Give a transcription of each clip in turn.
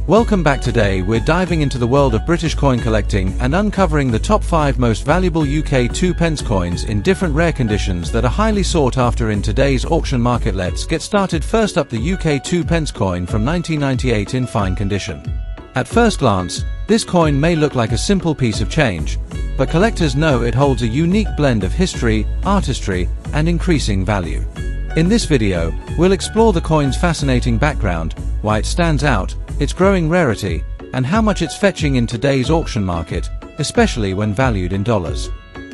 Welcome back. Today we're diving into the world of British coin collecting and uncovering the top 5 most valuable UK 2p coins in different rare conditions that are highly sought after in today's auction market. Let's get started. First up, the UK 2p coin from 1998 in fine condition. At first glance, this coin may look like a simple piece of change, but collectors know it holds a unique blend of history, artistry, and increasing value. In this video, we'll explore the coin's fascinating background, why it stands out, its growing rarity, and how much it's fetching in today's auction market, especially when valued in dollars.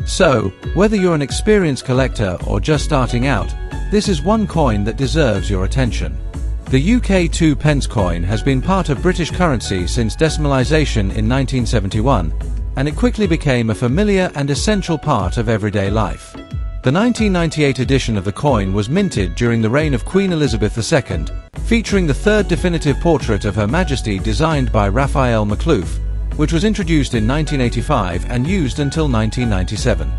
So, whether you're an experienced collector or just starting out, this is one coin that deserves your attention. The UK 2p coin has been part of British currency since decimalisation in 1971, and it quickly became a familiar and essential part of everyday life. The 1998 edition of the coin was minted during the reign of Queen Elizabeth II, featuring the third definitive portrait of Her Majesty designed by Raphael Maklouf, which was introduced in 1985 and used until 1997.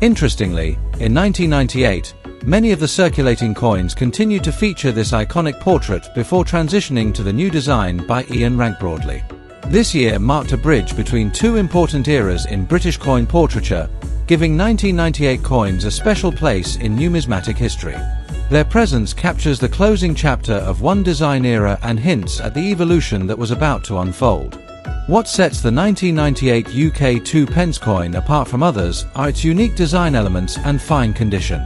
Interestingly, in 1998, many of the circulating coins continued to feature this iconic portrait before transitioning to the new design by Ian Rank Broadley. This year marked a bridge between two important eras in British coin portraiture, giving 1998 coins a special place in numismatic history. Their presence captures the closing chapter of one design era and hints at the evolution that was about to unfold. What sets the 1998 UK 2p coin apart from others are its unique design elements and fine condition.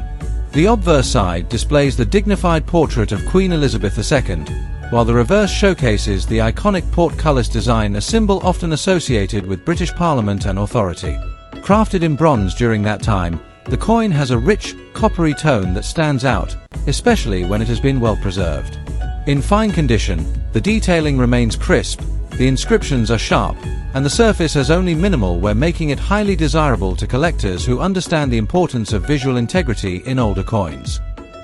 The obverse side displays the dignified portrait of Queen Elizabeth II, while the reverse showcases the iconic portcullis design, a symbol often associated with British Parliament and authority. Crafted in bronze during that time, the coin has a rich, coppery tone that stands out, especially when it has been well preserved. In fine condition, the detailing remains crisp, the inscriptions are sharp, and the surface has only minimal wear, making it highly desirable to collectors who understand the importance of visual integrity in older coins.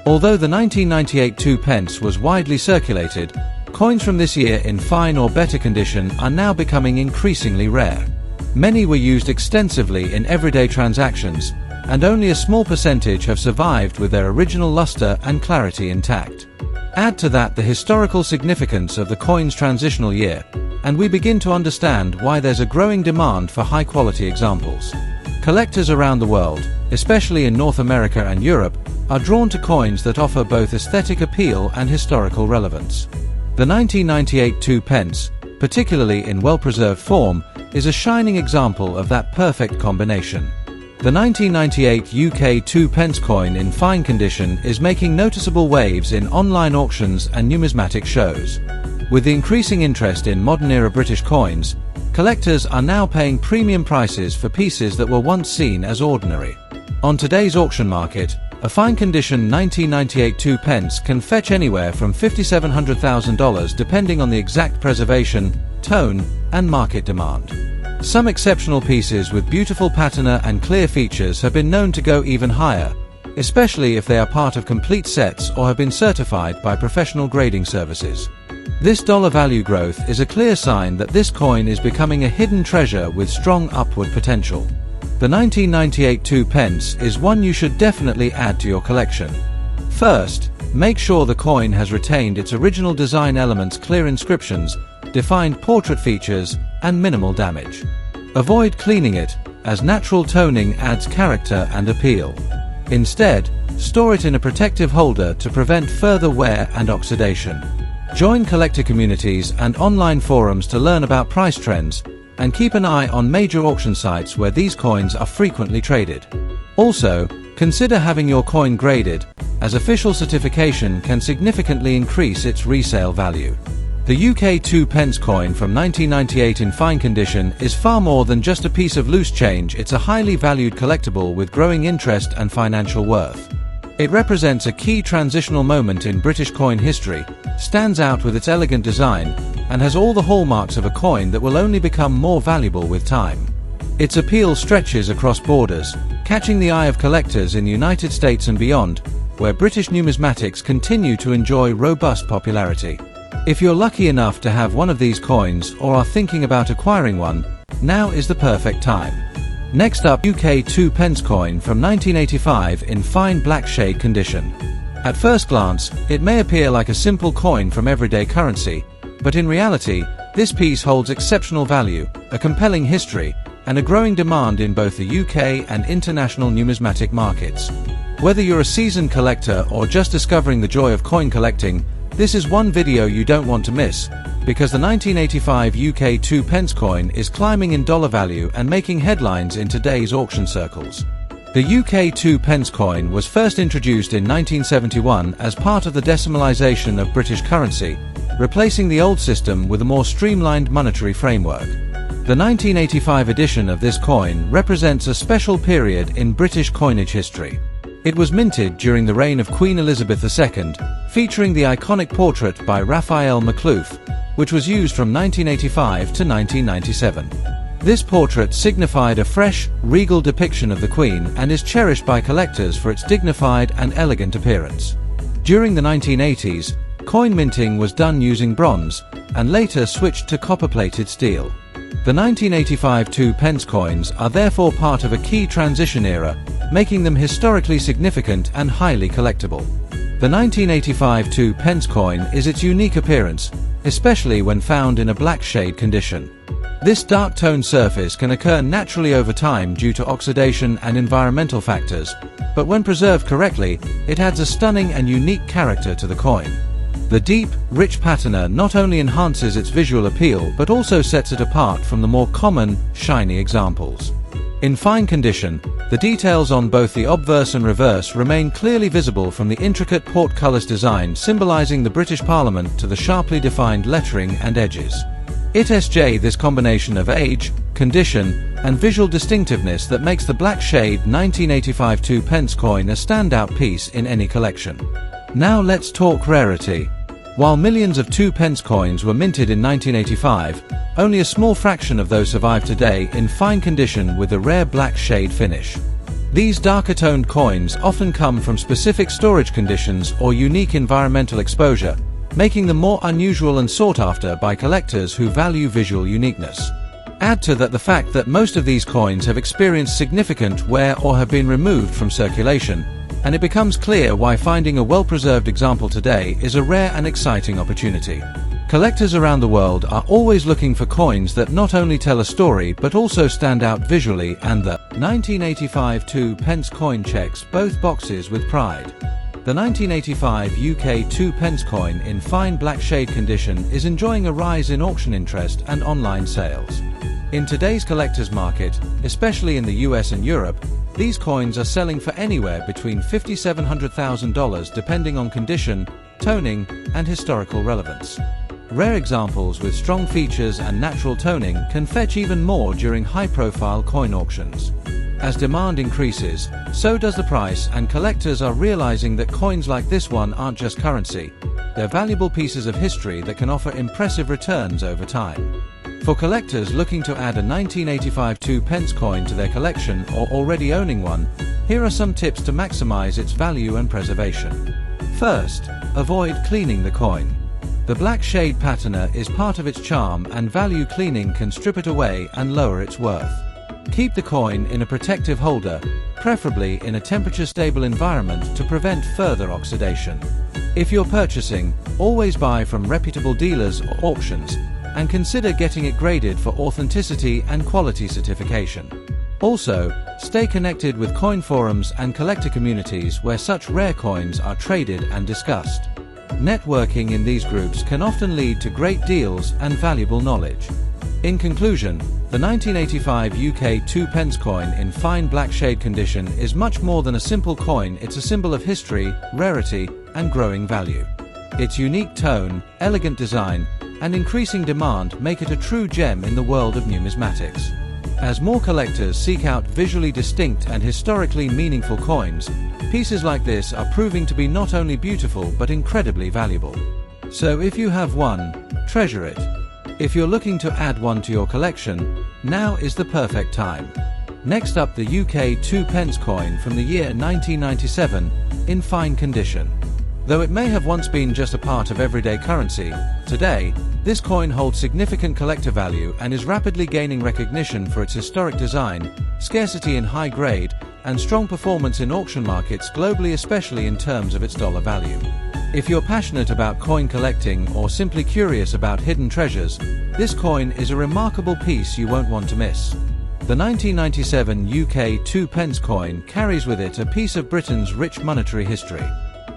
Although the 1998 2p was widely circulated, coins from this year in fine or better condition are now becoming increasingly rare. Many were used extensively in everyday transactions, and only a small percentage have survived with their original luster and clarity intact. Add to that the historical significance of the coin's transitional year, and we begin to understand why there's a growing demand for high-quality examples. Collectors around the world, especially in North America and Europe, are drawn to coins that offer both aesthetic appeal and historical relevance. The 1998 2p, particularly in well-preserved form, is a shining example of that perfect combination. The 1998 UK 2p coin in fine condition is making noticeable waves in online auctions and numismatic shows. With the increasing interest in modern-era British coins, collectors are now paying premium prices for pieces that were once seen as ordinary. On today's auction market, a fine condition 1998 2p can fetch anywhere from $5,700,000 depending on the exact preservation, tone, and market demand. Some exceptional pieces with beautiful patina and clear features have been known to go even higher, especially if they are part of complete sets or have been certified by professional grading services. This dollar value growth is a clear sign that this coin is becoming a hidden treasure with strong upward potential. The 1998 2p is one you should definitely add to your collection. First, make sure the coin has retained its original design elements, clear inscriptions, defined portrait features, and minimal damage. Avoid cleaning it, as natural toning adds character and appeal. Instead, store it in a protective holder to prevent further wear and oxidation. Join collector communities and online forums to learn about price trends, and keep an eye on major auction sites where these coins are frequently traded. Also, consider having your coin graded, as official certification can significantly increase its resale value. The UK 2p coin from 1998 in fine condition is far more than just a piece of loose change. It's a highly valued collectible with growing interest and financial worth. It represents a key transitional moment in British coin history, stands out with its elegant design, and has all the hallmarks of a coin that will only become more valuable with time. Its appeal stretches across borders, catching the eye of collectors in the United States and beyond, where British numismatics continue to enjoy robust popularity. If you're lucky enough to have one of these coins or are thinking about acquiring one, now is the perfect time. Next up, UK 2p coin from 1985 in fine black shade condition. At first glance, it may appear like a simple coin from everyday currency, but in reality, This piece holds exceptional value, a compelling history, and a growing demand in both the UK and international numismatic markets. Whether you're a seasoned collector or just discovering the joy of coin collecting, this is one video you don't want to miss, because the 1985 UK 2 pence coin is climbing in dollar value and making headlines in today's auction circles. The UK 2 pence coin was first introduced in 1971 as part of the decimalisation of British currency, replacing the old system with a more streamlined monetary framework. The 1985 edition of this coin represents a special period in British coinage history. It was minted during the reign of Queen Elizabeth II, featuring the iconic portrait by Raphael Maklouf, which was used from 1985 to 1997. This portrait signified a fresh, regal depiction of the Queen and is cherished by collectors for its dignified and elegant appearance. During the 1980s, coin minting was done using bronze, and later switched to copper-plated steel. The 1985 2 pence coins are therefore part of a key transition era, making them historically significant and highly collectible. The 1985 2 pence coin is its unique appearance, especially when found in a black shade condition. This dark tone surface can occur naturally over time due to oxidation and environmental factors, but when preserved correctly, it adds a stunning and unique character to the coin. The deep, rich patina not only enhances its visual appeal but also sets it apart from the more common, shiny examples. In fine condition, the details on both the obverse and reverse remain clearly visible, from the intricate portcullis design symbolizing the British Parliament to the sharply defined lettering and edges. It SJ this combination of age, condition, and visual distinctiveness that makes the black shade 1985 2 pence coin a standout piece in any collection. Now let's talk rarity. While millions of 2 pence coins were minted in 1985, only a small fraction of those survive today in fine condition with a rare black shade finish. These darker toned coins often come from specific storage conditions or unique environmental exposure, making them more unusual and sought after by collectors who value visual uniqueness. Add to that the fact that most of these coins have experienced significant wear or have been removed from circulation, and it becomes clear why finding a well-preserved example today is a rare and exciting opportunity. Collectors around the world are always looking for coins that not only tell a story but also stand out visually, and the 1985 2 pence coin checks both boxes with pride. The 1985 UK 2 pence coin in fine black shade condition is enjoying a rise in auction interest and online sales. In today's collector's market, especially in the US and Europe, these coins are selling for anywhere between $5,700,000 depending on condition, toning, and historical relevance. Rare examples with strong features and natural toning can fetch even more during high-profile coin auctions. As demand increases, so does the price, and collectors are realizing that coins like this one aren't just currency. They're valuable pieces of history that can offer impressive returns over time. For collectors looking to add a 1985 2 pence coin to their collection or already owning one, here are some tips to maximize its value and preservation. First, avoid cleaning the coin. The black shade patina is part of its charm, and value cleaning can strip it away and lower its worth. Keep the coin in a protective holder, preferably in a temperature-stable environment to prevent further oxidation. If you're purchasing, always buy from reputable dealers or auctions, and consider getting it graded for authenticity and quality certification. Also, stay connected with coin forums and collector communities where such rare coins are traded and discussed. Networking in these groups can often lead to great deals and valuable knowledge. In conclusion, the 1985 UK 2 pence coin in fine black shade condition is much more than a simple coin. It's a symbol of history, rarity, and growing value. Its unique tone, elegant design, and increasing demand make it a true gem in the world of numismatics. As more collectors seek out visually distinct and historically meaningful coins, pieces like this are proving to be not only beautiful but incredibly valuable. So if you have one, treasure it. If you're looking to add one to your collection, now is the perfect time. Next up, the UK 2 pence coin from the year 1997, in fine condition. Though it may have once been just a part of everyday currency, today, this coin holds significant collector value and is rapidly gaining recognition for its historic design, scarcity in high grade, and strong performance in auction markets globally, especially in terms of its dollar value. If you're passionate about coin collecting or simply curious about hidden treasures, this coin is a remarkable piece you won't want to miss. The 1997 UK 2 pence coin carries with it a piece of Britain's rich monetary history.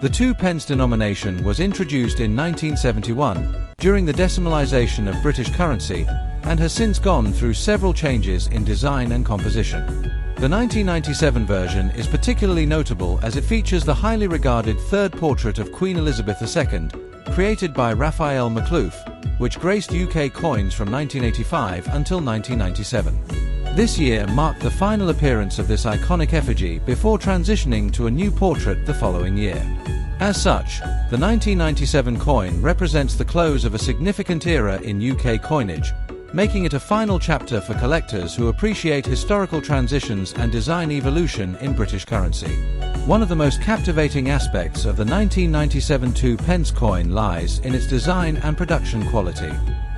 The 2 pence denomination was introduced in 1971 during the decimalisation of British currency and has since gone through several changes in design and composition. The 1997 version is particularly notable as it features the highly regarded third portrait of Queen Elizabeth II, created by Raphael Makhlouf, which graced UK coins from 1985 until 1997. This year marked the final appearance of this iconic effigy before transitioning to a new portrait the following year. As such, the 1997 coin represents the close of a significant era in UK coinage, making it a final chapter for collectors who appreciate historical transitions and design evolution in British currency. One of the most captivating aspects of the 1997 2 pence coin lies in its design and production quality.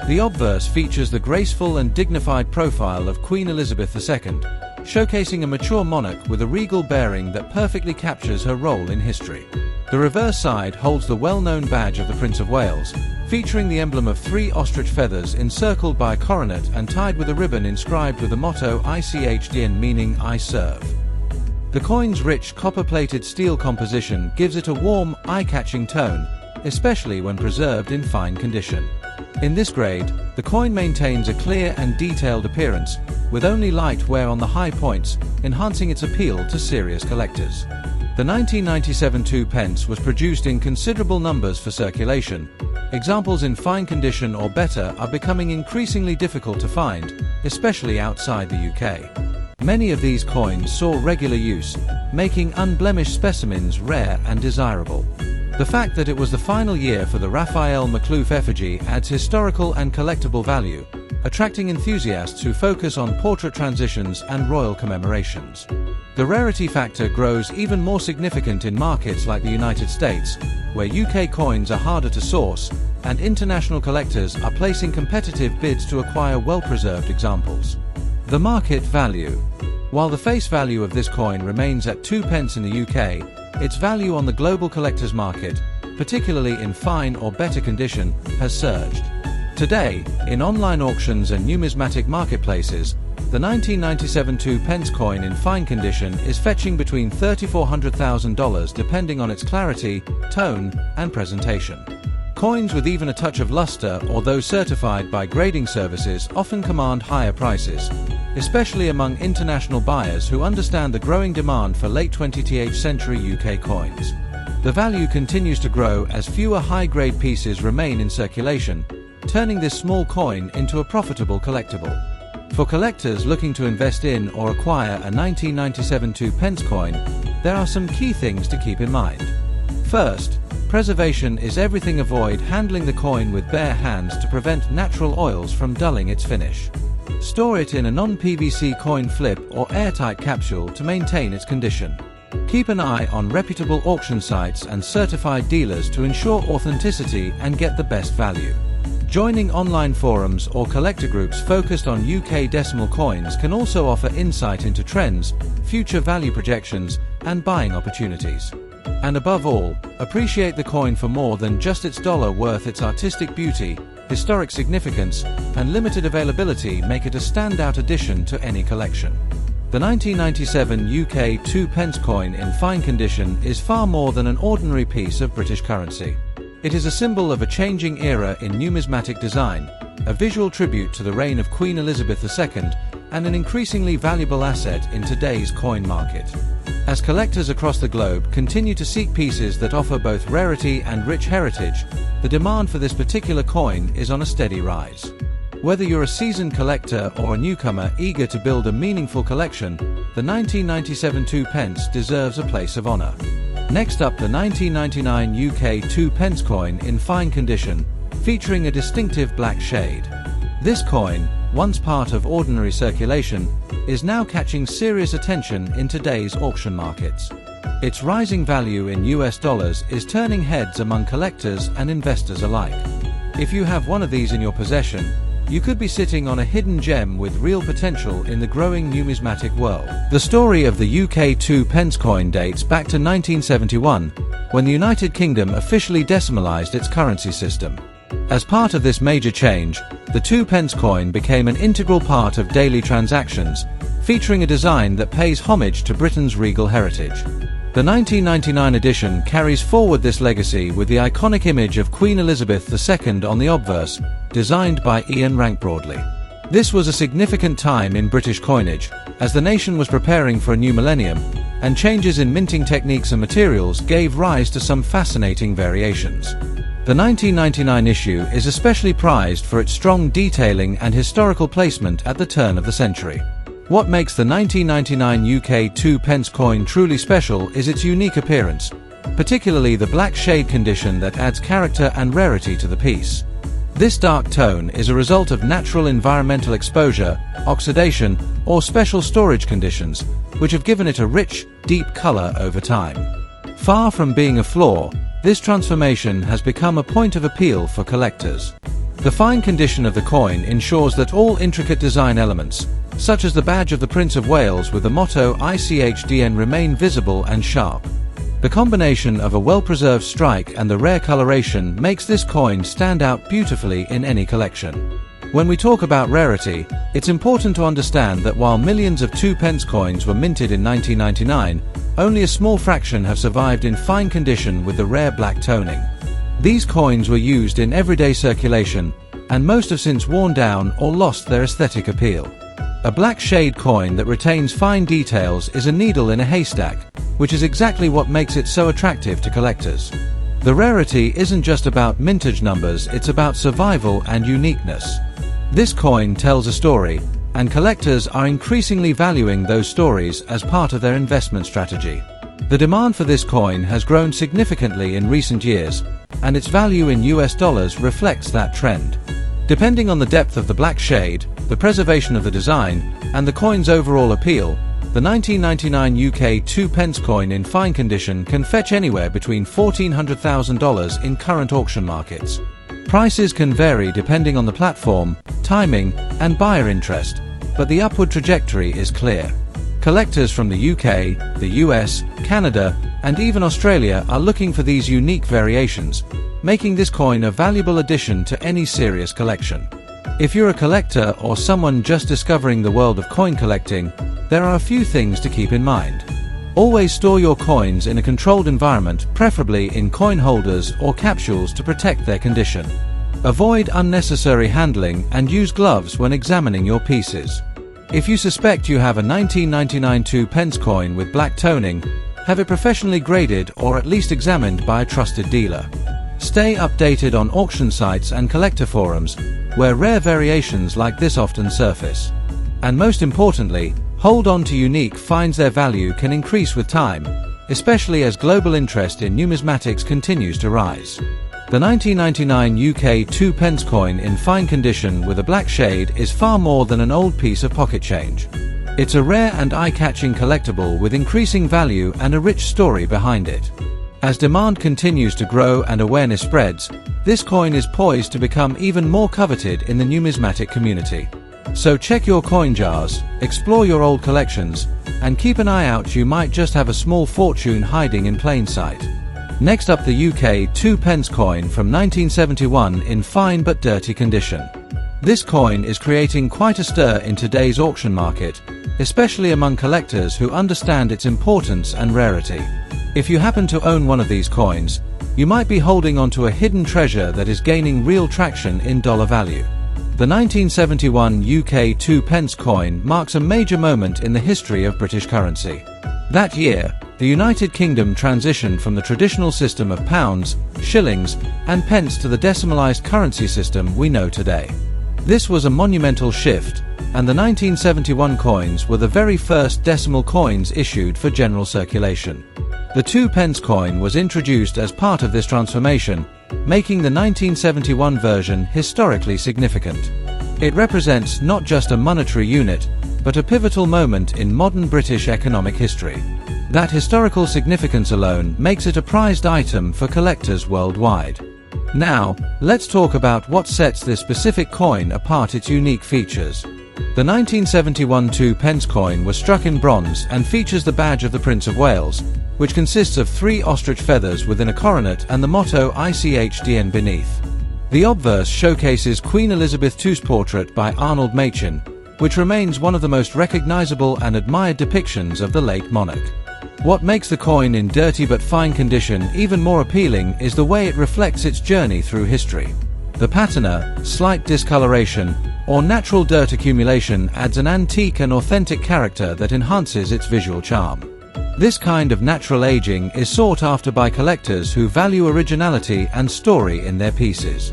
The obverse features the graceful and dignified profile of Queen Elizabeth II, showcasing a mature monarch with a regal bearing that perfectly captures her role in history. The reverse side holds the well-known badge of the Prince of Wales, featuring the emblem of 3 ostrich feathers encircled by a coronet and tied with a ribbon inscribed with the motto ICHDN, meaning I serve. The coin's rich copper-plated steel composition gives it a warm, eye-catching tone, especially when preserved in fine condition. In this grade, the coin maintains a clear and detailed appearance, with only light wear on the high points, enhancing its appeal to serious collectors. The 1997 2 pence was produced in considerable numbers for circulation. Examples in fine condition or better are becoming increasingly difficult to find, especially outside the UK. Many of these coins saw regular use, making unblemished specimens rare and desirable. The fact that it was the final year for the Raphael Makhlouf effigy adds historical and collectible value, attracting enthusiasts who focus on portrait transitions and royal commemorations. The rarity factor grows even more significant in markets like the United States, where UK coins are harder to source, and international collectors are placing competitive bids to acquire well-preserved examples. The market value. While the face value of this coin remains at 2 pence in the UK, its value on the global collectors market, particularly in fine or better condition, has surged. Today, in online auctions and numismatic marketplaces, the 1997 2 pence coin in fine condition is fetching between $3,400,000 depending on its clarity, tone, and presentation. Coins with even a touch of luster or those certified by grading services often command higher prices, especially among international buyers who understand the growing demand for late 20th century UK coins. The value continues to grow as fewer high-grade pieces remain in circulation, turning this small coin into a profitable collectible. For collectors looking to invest in or acquire a 1997 2 pence coin, there are some key things to keep in mind. First, preservation is everything. Avoid handling the coin with bare hands to prevent natural oils from dulling its finish. Store it in a non-PVC coin flip or airtight capsule to maintain its condition. Keep an eye on reputable auction sites and certified dealers to ensure authenticity and get the best value. Joining online forums or collector groups focused on UK decimal coins can also offer insight into trends, future value projections, and buying opportunities. And above all, appreciate the coin for more than just its dollar worth. Its artistic beauty, historic significance, and limited availability make it a standout addition to any collection. The 1997 UK 2 pence coin in fine condition is far more than an ordinary piece of British currency. It is a symbol of a changing era in numismatic design, a visual tribute to the reign of Queen Elizabeth II, and an increasingly valuable asset in today's coin market. As collectors across the globe continue to seek pieces that offer both rarity and rich heritage, the demand for this particular coin is on a steady rise. Whether you're a seasoned collector or a newcomer eager to build a meaningful collection, the 1997 2 pence deserves a place of honor. Next up, the 1999 UK 2 pence coin in fine condition, featuring a distinctive black shade. This coin, once part of ordinary circulation, is now catching serious attention in today's auction markets. Its rising value in US dollars is turning heads among collectors and investors alike. If you have one of these in your possession, you could be sitting on a hidden gem with real potential in the growing numismatic world. The story of the UK 2 pence coin dates back to 1971, when the United Kingdom officially decimalised its currency system. As part of this major change, the 2 pence coin became an integral part of daily transactions, featuring a design that pays homage to Britain's regal heritage. The 1999 edition carries forward this legacy with the iconic image of Queen Elizabeth II on the obverse, designed by Ian Rank Broadley. This was a significant time in British coinage, as the nation was preparing for a new millennium, and changes in minting techniques and materials gave rise to some fascinating variations. The 1999 issue is especially prized for its strong detailing and historical placement at the turn of the century. What makes the 1999 UK 2 pence coin truly special is its unique appearance, particularly the black shade condition that adds character and rarity to the piece. This dark tone is a result of natural environmental exposure, oxidation, or special storage conditions, which have given it a rich, deep color over time. Far from being a flaw, this transformation has become a point of appeal for collectors. The fine condition of the coin ensures that all intricate design elements, such as the badge of the Prince of Wales with the motto ICHDN, remain visible and sharp. The combination of a well-preserved strike and the rare coloration makes this coin stand out beautifully in any collection. When we talk about rarity, it's important to understand that while millions of 2 pence coins were minted in 1999, only a small fraction have survived in fine condition with the rare black toning. These coins were used in everyday circulation, and most have since worn down or lost their aesthetic appeal. A black shade coin that retains fine details is a needle in a haystack, which is exactly what makes it so attractive to collectors. The rarity isn't just about mintage numbers, it's about survival and uniqueness. This coin tells a story, and collectors are increasingly valuing those stories as part of their investment strategy. The demand for this coin has grown significantly in recent years, and its value in US dollars reflects that trend. Depending on the depth of the black shade, the preservation of the design, and the coin's overall appeal, the 1999 UK 2 pence coin in fine condition can fetch anywhere between $1,400,000 in current auction markets. Prices can vary depending on the platform, timing, and buyer interest, but the upward trajectory is clear. Collectors from the UK, the US, Canada, and even Australia are looking for these unique variations, making this coin a valuable addition to any serious collection. If you're a collector or someone just discovering the world of coin collecting, there are a few things to keep in mind. Always store your coins in a controlled environment, preferably in coin holders or capsules to protect their condition. Avoid unnecessary handling and use gloves when examining your pieces. If you suspect you have a 1999 2 pence coin with black toning, have it professionally graded or at least examined by a trusted dealer. Stay updated on auction sites and collector forums, where rare variations like this often surface. And most importantly, hold on to unique finds. Their value can increase with time, especially as global interest in numismatics continues to rise. The 1999 UK 2 pence coin in fine condition with a black shade is far more than an old piece of pocket change. It's a rare and eye-catching collectible with increasing value and a rich story behind it. As demand continues to grow and awareness spreads, this coin is poised to become even more coveted in the numismatic community. So check your coin jars, explore your old collections, and keep an eye out. You might just have a small fortune hiding in plain sight. Next up, the UK 2 pence coin from 1971 in fine but dirty condition. This coin is creating quite a stir in today's auction market, especially among collectors who understand its importance and rarity. If you happen to own one of these coins, you might be holding onto a hidden treasure that is gaining real traction in dollar value. The 1971 UK 2 pence coin marks a major moment in the history of British currency. That year, the United Kingdom transitioned from the traditional system of pounds, shillings, and pence to the decimalised currency system we know today. This was a monumental shift, and the 1971 coins were the very first decimal coins issued for general circulation. The 2 pence coin was introduced as part of this transformation, making the 1971 version historically significant. It represents not just a monetary unit, but a pivotal moment in modern British economic history. That historical significance alone makes it a prized item for collectors worldwide. Now, let's talk about what sets this specific coin apart, its unique features. The 1971 2-pence coin was struck in bronze and features the badge of the Prince of Wales, which consists of 3 ostrich feathers within a coronet and the motto ICHDN beneath. The obverse showcases Queen Elizabeth II's portrait by Arnold Machin, which remains one of the most recognizable and admired depictions of the late monarch. What makes the coin in dirty but fine condition even more appealing is the way it reflects its journey through history. The patina, slight discoloration, or natural dirt accumulation adds an antique and authentic character that enhances its visual charm. This kind of natural aging is sought after by collectors who value originality and story in their pieces.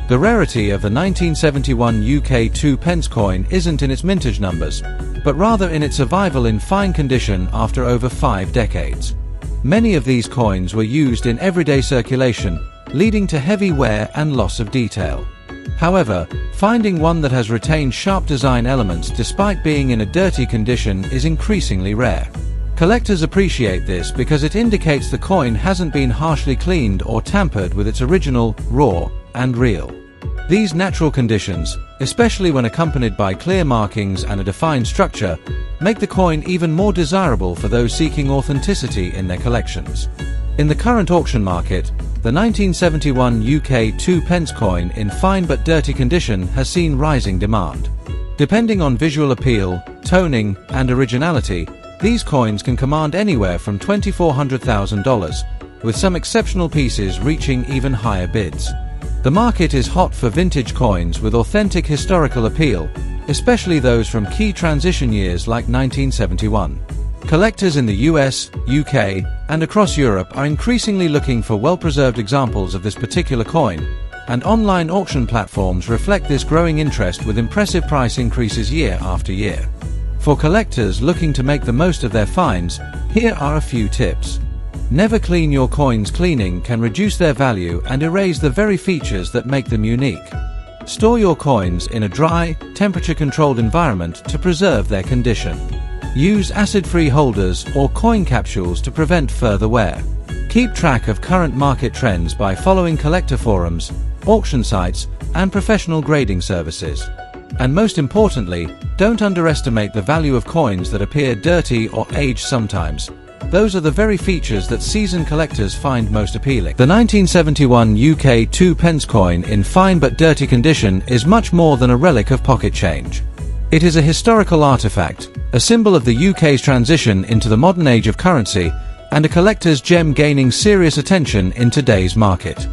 The rarity of the 1971 UK 2-pence coin isn't in its mintage numbers, but rather in its survival in fine condition after over 5 decades. Many of these coins were used in everyday circulation, leading to heavy wear and loss of detail. However, finding one that has retained sharp design elements despite being in a dirty condition is increasingly rare. Collectors appreciate this because it indicates the coin hasn't been harshly cleaned or tampered with its original, raw, and real. These natural conditions, especially when accompanied by clear markings and a defined structure, make the coin even more desirable for those seeking authenticity in their collections. In the current auction market, the 1971 UK 2-pence coin in fine but dirty condition has seen rising demand. Depending on visual appeal, toning, and originality, these coins can command anywhere from $2,400,000, with some exceptional pieces reaching even higher bids. The market is hot for vintage coins with authentic historical appeal, especially those from key transition years like 1971. Collectors in the US, UK, and across Europe are increasingly looking for well-preserved examples of this particular coin, and online auction platforms reflect this growing interest with impressive price increases year after year. For collectors looking to make the most of their finds, here are a few tips. Never clean your coins. Cleaning can reduce their value and erase the very features that make them unique. Store your coins in a dry, temperature-controlled environment to preserve their condition. Use acid-free holders or coin capsules to prevent further wear. Keep track of current market trends by following collector forums, auction sites, and professional grading services. And most importantly, don't underestimate the value of coins that appear dirty or aged sometimes. Those are the very features that seasoned collectors find most appealing. The 1971 UK 2-pence coin in fine but dirty condition is much more than a relic of pocket change. It is a historical artifact, a symbol of the UK's transition into the modern age of currency, and a collector's gem gaining serious attention in today's market.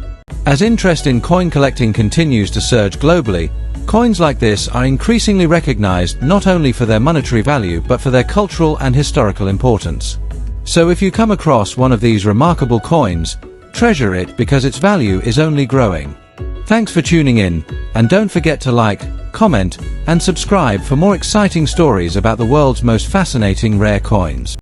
As interest in coin collecting continues to surge globally, coins like this are increasingly recognized not only for their monetary value but for their cultural and historical importance. So if you come across one of these remarkable coins, treasure it because its value is only growing. Thanks for tuning in, and don't forget to like, comment, and subscribe for more exciting stories about the world's most fascinating rare coins.